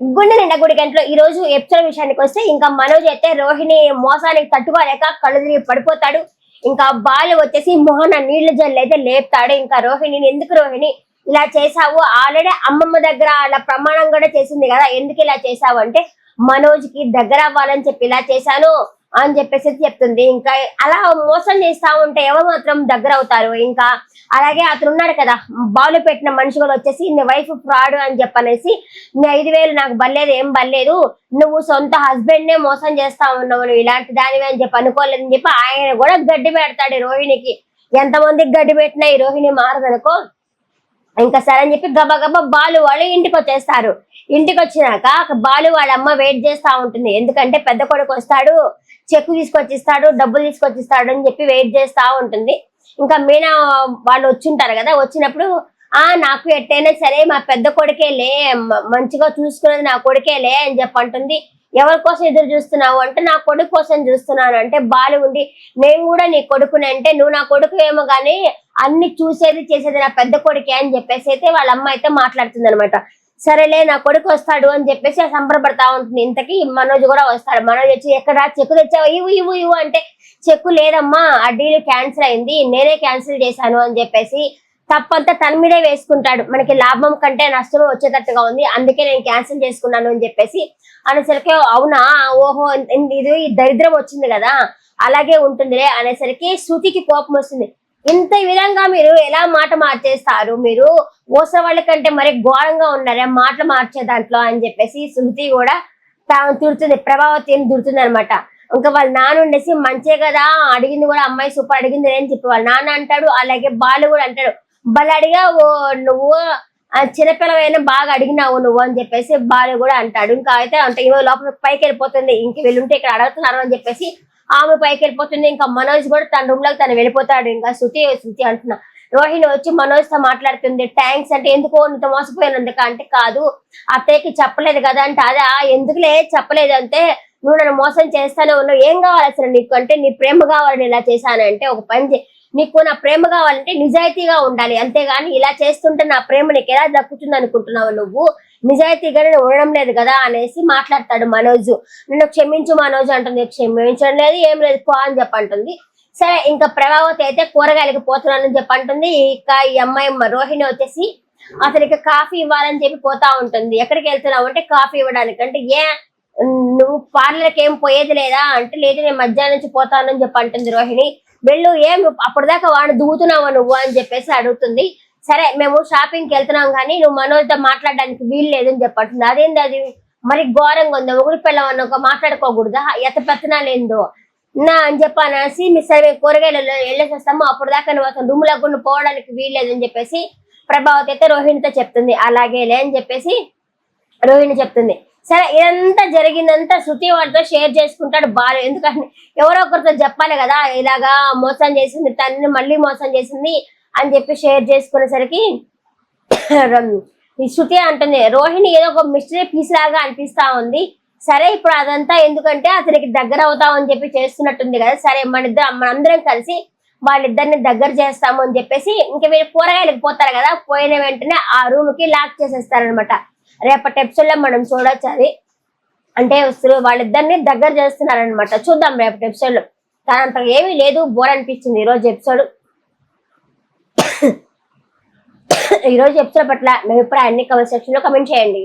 గుండె నిండా గుడి గంటలో ఈ రోజు ఎపిసోడ్ విషయానికి వస్తే ఇంకా మనోజ్ అయితే రోహిణి మోసానికి తట్టుకోలేక కళ్ళు తిరిగి పడిపోతాడు. ఇంకా బాలు వచ్చేసి మోహన నీళ్ల జల్లు అయితే లేపుతాడు. ఇంకా రోహిణిని ఎందుకు రోహిణి ఇలా చేసావు, ఆల్రెడీ అమ్మమ్మ దగ్గర అలా ప్రమాణం కూడా చేసింది కదా, ఎందుకు ఇలా చేసావు అంటే మనోజ్ కి దగ్గర అవ్వాలని చెప్పి ఇలా చేశాను అని చెప్పేసి చెప్తుంది. ఇంకా అలా మోసం చేస్తా ఉంటే ఎవరు మాత్రం దగ్గర అవుతారు. ఇంకా అలాగే అతను ఉన్నాడు కదా బాలు పెట్టిన మనిషి కూడా వచ్చేసి నీ వైఫ్ ఫ్రాడ్ అని చెప్పనేసి నీ 5,000 నాకు బల్లేదు, ఏం బల్లేదు, నువ్వు సొంత హస్బెండ్ నే మోసం చేస్తా ఉన్నావు, నువ్వు ఇలాంటి దానివి అని చెప్పి అనుకోలేదని చెప్పి ఆయన కూడా గడ్డి పెడతాడు రోహిణికి. ఎంతమందికి గడ్డి పెట్టినా ఈ రోహిణి మారదనుకో. ఇంకా సరే అని చెప్పి గబగబా బాలు వాళ్ళు ఇంటికి వచ్చేస్తారు. ఇంటికి వచ్చినాక బాలు వాళ్ళ అమ్మ వెయిట్ చేస్తా ఉంటుంది. ఎందుకంటే పెద్ద కొడుకు వస్తాడు, చెక్కు తీసుకొచ్చిస్తాడు, డబ్బులు తీసుకొచ్చిస్తాడు అని చెప్పి వెయిట్ చేస్తా ఉంటుంది. ఇంకా మీనా వాళ్ళు వచ్చింటారు కదా, వచ్చినప్పుడు నాకు ఎట్టయినా సరే మా పెద్ద కొడుకేలే, మంచిగా చూసుకున్నది నా కొడుకేలే అని చెప్పి అంటుంది. ఎవరి కోసం ఎదురు చూస్తున్నావు అంటే నా కొడుకు కోసం చూస్తున్నాను అంటే బాలు ఉండి నేను కూడా నీ కొడుకుని అంటే నువ్వు నా కొడుకు ఏమో గానీ అన్ని చూసేది చేసేది నా పెద్ద కొడుకే అని చెప్పేసి అయితే వాళ్ళ అమ్మ అయితే మాట్లాడుతుంది అనమాట. సరేలే నా కొడుకు వస్తాడు అని చెప్పేసి సంబరపడతా ఉంటుంది. ఇంతకీ మనోజ్ కూడా వస్తాడు. మనోజ్ వచ్చి ఎక్కడ చెక్కు తెచ్చావు, ఇవ్వు అంటే చెక్కు లేదమ్మా, ఆ డీల్ క్యాన్సిల్ అయింది, నేనే క్యాన్సిల్ చేశాను అని చెప్పేసి తప్పంతా తన మీదే వేసుకుంటాడు. మనకి లాభం కంటే నష్టం వచ్చేటట్టుగా ఉంది, అందుకే నేను క్యాన్సిల్ చేసుకున్నాను అని చెప్పేసి అనేసరికి అవునా ఓహో ఇది దరిద్రం వచ్చింది కదా అలాగే ఉంటుందిలే అనేసరికి శృతికి కోపం వస్తుంది. ఇంత విధంగా మీరు ఎలా మాట మార్చేస్తారు, మీరు ఓస వాళ్ళ కంటే మరి ఘోరంగా ఉన్నారే మాటలు మార్చే దాంట్లో అని చెప్పేసి శృతి కూడా తిడుతుంది, ప్రభావతిని తిడుతుంది అనమాట. ఇంకా వాళ్ళ నాన్న ఉండేసి మంచే కదా అడిగింది కూడా అమ్మాయి సూపర్ అడిగింది అని చెప్పి వాళ్ళ నాన్న అంటాడు. అలాగే బాలు కూడా అంటాడు, బలు అడిగా నువ్వు చిన్నపిల్లవైనా బాగా అడిగినావు నువ్వు అని చెప్పేసి బాలు కూడా అంటాడు. ఇంకా అయితే అంటే ఇవో లోపల పైకి వెళ్ళిపోతుంది, ఇంక వెళ్ళుంటే ఇక్కడ అడుగుతున్నారు అని చెప్పేసి ఆమె పైకి వెళ్ళిపోతుంది. ఇంకా మనోజ్ కూడా తన రూమ్ లోకి తను వెళ్ళిపోతాడు. ఇంకా శృతి అంటున్నా రోహిణి వచ్చి మనోజ్ తో మాట్లాడుతుంది. థ్యాంక్స్ అంటే ఎందుకో నీతో మోసపోయినందుక అంటే కాదు అత్తయ్యకి చెప్పలేదు కదా అంటే అదా ఎందుకులే చెప్పలేదు అంటే నువ్వు నన్ను మోసం చేస్తానే ఉన్నావు, ఏం కావాలి అసలు నీకు అంటే నీ ప్రేమ కావాలని ఇలా చేశానంటే ఒక పని నీకు నా ప్రేమ కావాలంటే నిజాయితీగా ఉండాలి, అంతేగాని ఇలా చేస్తుంటే నా ప్రేమ నీకు ఎలా దక్కుతుంది అనుకుంటున్నావు, నువ్వు నిజాయితీగానే ఉండడం లేదు కదా అనేసి మాట్లాడతాడు మనోజ్. నిన్ను క్షమించు మనోజ్ అంటుంది. క్షమించడం లేదు ఏం లేదు పో అని చెప్పంటుంది. సరే ఇంకా ప్రభావతి అయితే కూరగాయలకి పోతున్నానని చెప్పంటుంది. ఇక ఈ అమ్మాయి రోహిణి వచ్చేసి అతనికి కాఫీ ఇవ్వాలని చెప్పి పోతా ఉంటుంది. ఎక్కడికి వెళ్తున్నావు అంటే కాఫీ ఇవ్వడానికి అంటే నువ్వు పార్లర్కి ఏం పోయేది లేదా అంటే లేదు నేను మధ్యాహ్నం నుంచి పోతానని చెప్పి అంటుంది రోహిణి. వెళ్ళు ఏం అప్పటిదాకా వాడిని దువ్వుతున్నావా నువ్వు అని చెప్పేసి అడుగుతుంది. సరే మేము షాపింగ్కి వెళ్తున్నాం కానీ నువ్వు మనోజ్తో మాట్లాడడానికి వీలు లేదని చెప్పంటుంది. అదేంది అది మరి ఘోరంగా ఉందో ఒకరి పిల్లవన్న ఒక మాట్లాడుకోకూడదా ఎత పెత్తనాలేందో నా అని చెప్పనేసి మీ సరే మేము కూరగాయలు వెళ్ళేసి వస్తాము అప్పటిదాకా నువ్వు అసలు రూమ్ లో పోవడానికి వీలు లేదని చెప్పేసి ప్రభావతి అయితే రోహిణితో చెప్తుంది. అలాగేలే అని చెప్పేసి రోహిణి చెప్తుంది. సరే ఇదంతా జరిగిందంతా శృతి వాడితో షేర్ చేసుకుంటాడు బాలు. ఎందుకంటే ఎవరో ఒకరితో చెప్పాలి కదా ఇలాగా మోసం చేసింది తనని మళ్ళీ మోసం చేసింది అని చెప్పి షేర్ చేసుకునేసరికి ఈ శృతి అంటుంది రోహిణి ఏదో ఒక మిస్టరీ పీస్ లాగా అనిపిస్తా ఉంది. సరే ఇప్పుడు అదంతా ఎందుకంటే అతనికి దగ్గర అవుతామని చెప్పి చేస్తున్నట్టుంది కదా, సరే మనందరం కలిసి వాళ్ళిద్దరిని దగ్గర చేస్తాము అని చెప్పేసి ఇంక వీళ్ళు కూరగాయలకు పోతారు కదా, పోయిన వెంటనే ఆ రూమ్ కి లాక్ చేసేస్తారనమాట. రేపటి ఎపిసోడ్ లో మనం చూడొచ్చు అది. అంటే వాళ్ళిద్దరిని దగ్గర చేస్తున్నారనమాట. చూద్దాం రేపటి ఎపిసోడ్ లో. తనంత ఏమీ లేదు, బోర్ అనిపించింది ఈరోజు ఎపిసోడ్. ఈరోజు ఎపిసోడ్ పట్ల మీ అభిప్రాయాన్ని కామెంట్ సెక్షన్ లో కామెంట్ చేయండి.